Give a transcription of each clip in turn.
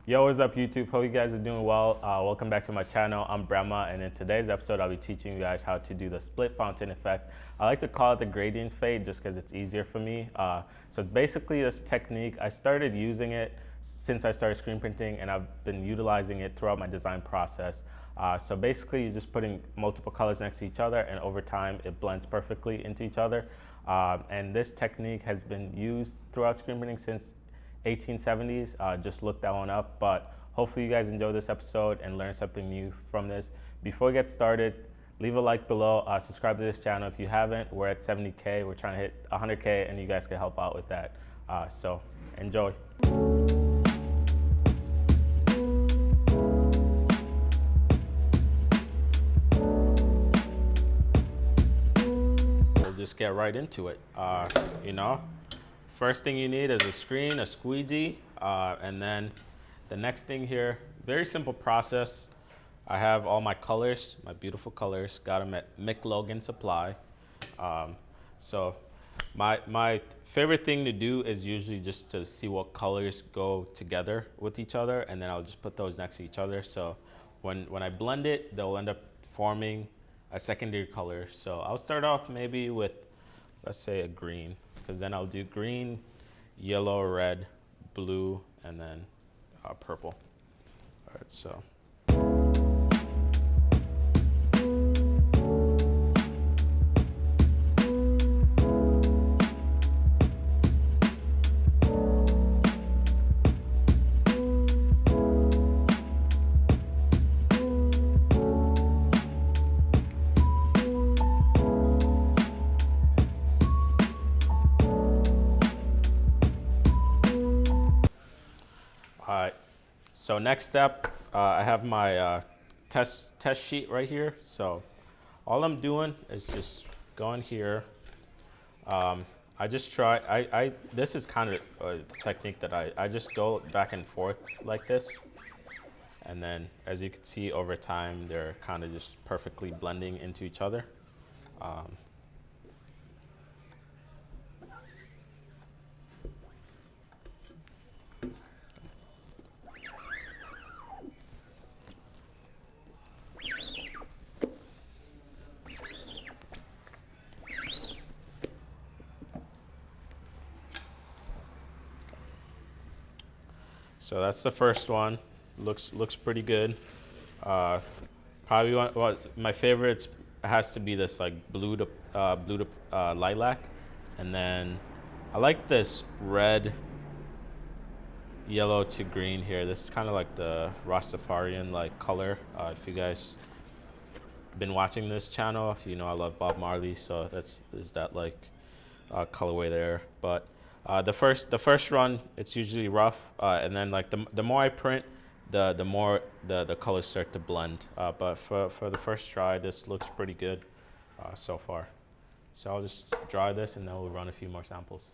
Yo, what's up YouTube? Hope you guys are doing well. Welcome back to my channel. I'm Brahma, and in today's episode, I'll be teaching you guys how to do the split fountain effect. I like to call it the gradient fade just because it's easier for me. So basically this technique, I started using it since I started screen printing, and I've been utilizing it throughout my design process. So basically you're just putting multiple colors next to each other, and over time it blends perfectly into each other. And this technique has been used throughout screen printing since 1870s. Just look that one up, but hopefully you guys enjoy this episode and learn something new from this. Before we get started, leave a like below, subscribe to this channel if you haven't. We're at 70K, we're trying to hit 100K, and you guys can help out with that. So enjoy. We'll just get right into it. First thing you need is a screen, a squeegee, and then the next thing here, very simple process. I have all my colors, my beautiful colors, got them at Mclogan supply. So my favorite thing to do is usually just to see what colors go together with each other, and then I'll just put those next to each other. So when I blend it, they'll end up forming a secondary color. So I'll start off maybe with, let's say, a green, because then I'll do green, yellow, red, blue, and then purple. All right, so. All right, so next step, I have my test sheet right here. So all I'm doing is just going here. I just try, this is kind of a technique that I just go back and forth like this. And then as you can see over time, they're kind of just perfectly blending into each other. So that's the first one. Looks pretty good. Probably one my favorites has to be this like blue to lilac, and then I like this red, yellow to green here. This is kind of like the Rastafarian like color. If you guys been watching this channel, you know I love Bob Marley, so there's that like colorway there. But the first run, it's usually rough, and then like the more I print, the more the colors start to blend. But for the first try, this looks pretty good so far. So I'll just dry this, and then we'll run a few more samples.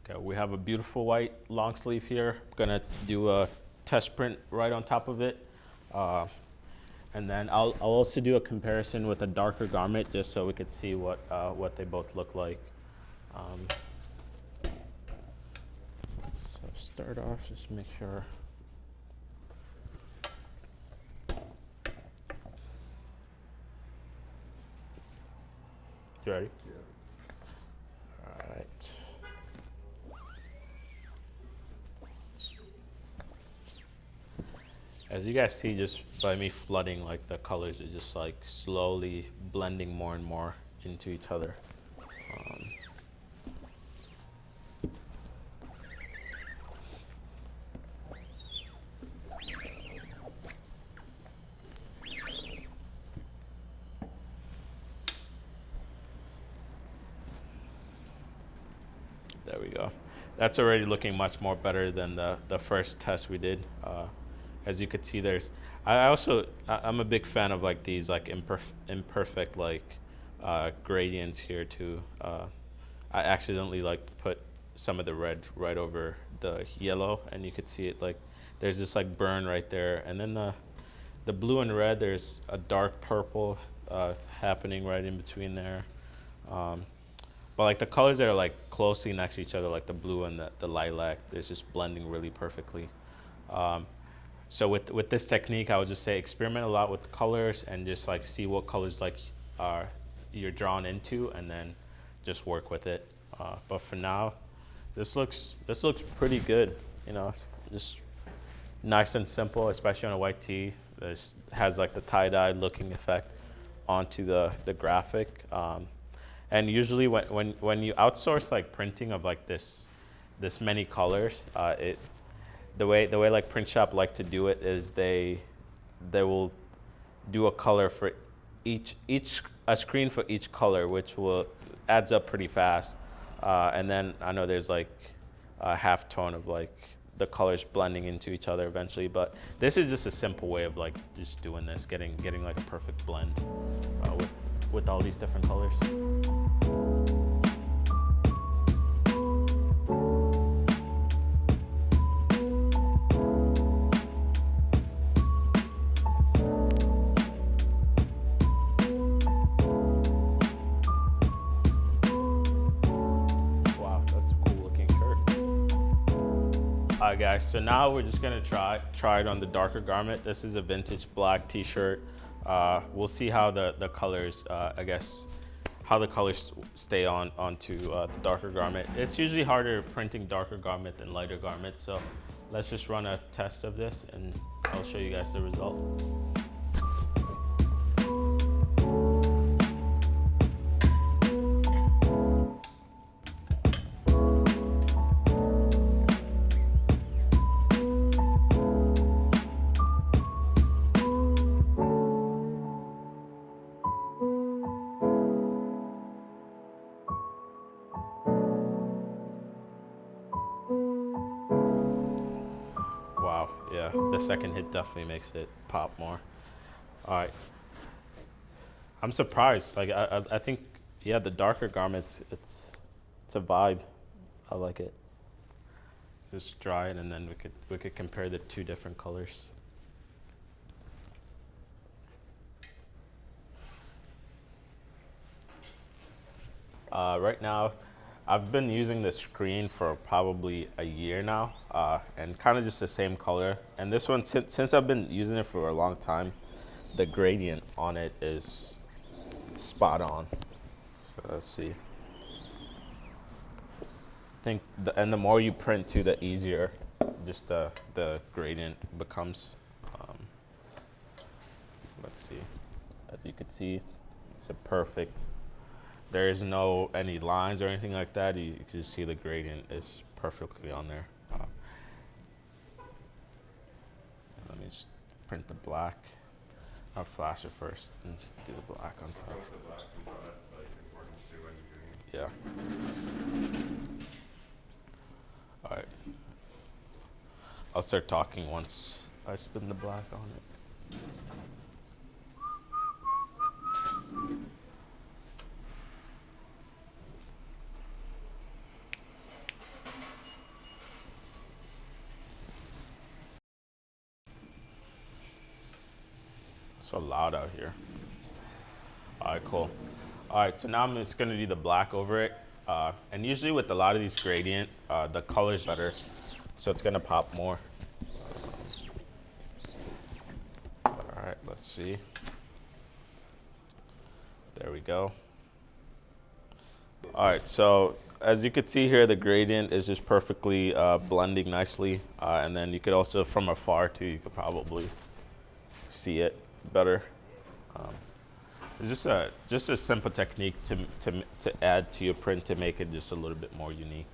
Okay, we have a beautiful white long sleeve here. I'm gonna do a test print right on top of it. And then I'll also do a comparison with a darker garment just so we could see what they both look like. So start off, just make sure. You ready? Yeah. All right. As you guys see, just by me flooding, like the colors are just like slowly blending more and more into each other. There we go. That's already looking much more better than the first test we did. As you could see, I'm a big fan of like these like imperfect like gradients here too. I accidentally like put some of the red right over the yellow, and you could see it like there's this like burn right there, and then the blue and red, there's a dark purple happening right in between there. But like the colors that are like closely next to each other, like the blue and the lilac, it's just blending really perfectly. So with this technique, I would just say experiment a lot with colors and just like see what colors like you're drawn into, and then just work with it. But for now, this looks pretty good. You know, just nice and simple, especially on a white tee. This has like the tie-dye looking effect onto the graphic. And usually when you outsource like printing of like this many colors, the way like print shop like to do it is they will do a color for a screen for each color, which will adds up pretty fast. And then I know there's like a half tone of like the colors blending into each other eventually, but this is just a simple way of like just doing this, getting like a perfect blend with all these different colors. Alright guys, so now we're just gonna try it on the darker garment. This is a vintage black t-shirt. We'll see how the colors, I guess, how the colors stay onto the darker garment. It's usually harder printing darker garment than lighter garment, so let's just run a test of this and I'll show you guys the result. Wow, yeah, the second hit definitely makes it pop more. All right, I'm surprised. Like I think, yeah, the darker garments, it's a vibe. I like it. Just dry it, and then we could compare the two different colors. Right now, I've been using the screen for probably a year now, and kind of just the same color. And this one, since I've been using it for a long time, the gradient on it is spot on. So let's see. I think, and the more you print too, the easier just the gradient becomes. Let's see. As you can see, it's a perfect. There is no any lines or anything like that. You can just see the gradient is perfectly on there. Let me just print the black. I'll flash it first and do the black on top. Yeah. All right. I'll start talking once I spin the black on it. So loud out here. All right, cool. All right, so now I'm just gonna do the black over it. And usually with a lot of these gradient, the color's better, so it's gonna pop more. All right, let's see. There we go. All right, so as you can see here, the gradient is just perfectly blending nicely. And then you could also, from afar too, you could probably see it better. It's just a simple technique to add to your print to make it just a little bit more unique.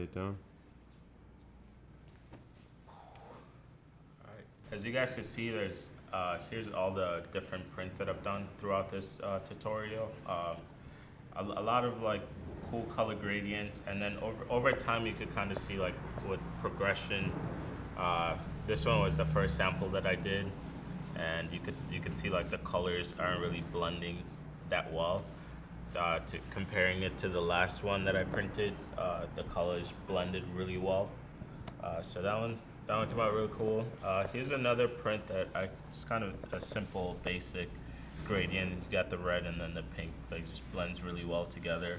right down. All right. As you guys can see, there's here's all the different prints that I've done throughout this tutorial. A lot of like cool color gradients, and then over time you could kind of see like with progression. This one was the first sample that I did, and you could see like the colors aren't really blending that well. To comparing it to the last one that I printed, the colors blended really well. So that one came out really cool. Here's another print that it's kind of a simple, basic gradient. You got the red and then the pink, like just blends really well together.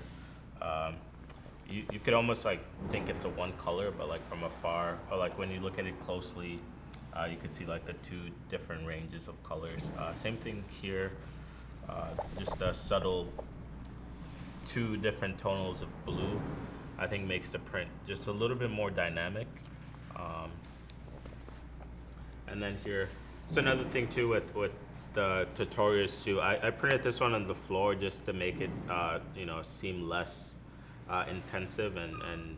You could almost like think it's a one color, but like from afar, or like when you look at it closely, you could see like the two different ranges of colors. Same thing here, just a subtle two different tonals of blue, I think makes the print just a little bit more dynamic. And then here, it's another thing too with the tutorials too. I printed this one on the floor just to make it, you know, seem less intensive, and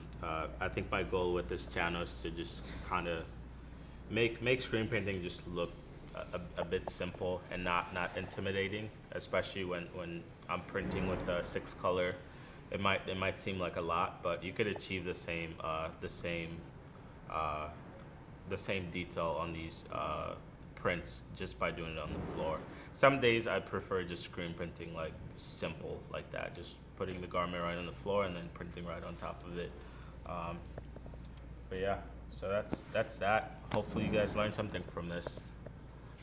I think my goal with this channel is to just kind of make screen printing just look a bit simple and not intimidating, especially when I'm printing with the 6 color. It might seem like a lot, but you could achieve the same detail on these prints just by doing it on the floor. Some days I prefer just screen printing like simple like that, just putting the garment right on the floor and then printing right on top of it. But yeah, so that's that. Hopefully you guys learned something from this.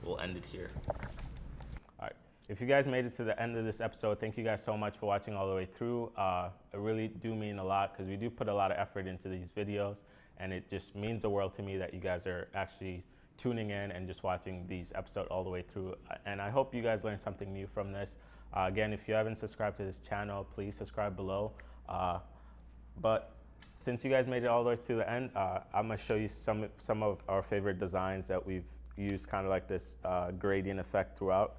We'll end it here. All right. If you guys made it to the end of this episode, thank you guys so much for watching all the way through. It really do mean a lot because we do put a lot of effort into these videos, and it just means the world to me that you guys are actually tuning in and just watching these episodes all the way through. And I hope you guys learned something new from this. Again, if you haven't subscribed to this channel, please subscribe below. But since you guys made it all the way to the end, I'm gonna show you some of our favorite designs that we've used, kind of like this gradient effect throughout.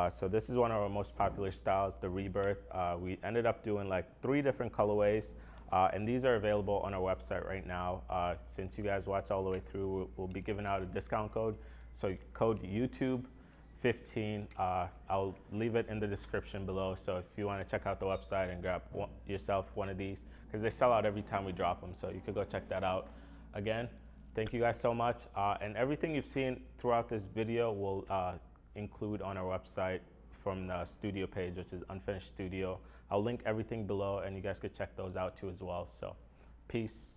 So this is one of our most popular styles, the Rebirth. We ended up doing like 3 different colorways, and these are available on our website right now. Since you guys watch all the way through, we'll be giving out a discount code. So code YouTube15. I'll leave it in the description below. So if you want to check out the website and grab yourself one of these, because they sell out every time we drop them. So you could go check that out. Again, thank you guys so much. And everything you've seen throughout this video will include on our website from the studio page, which is Unfinished Studio. I'll link everything below, and you guys could check those out too as well. So peace.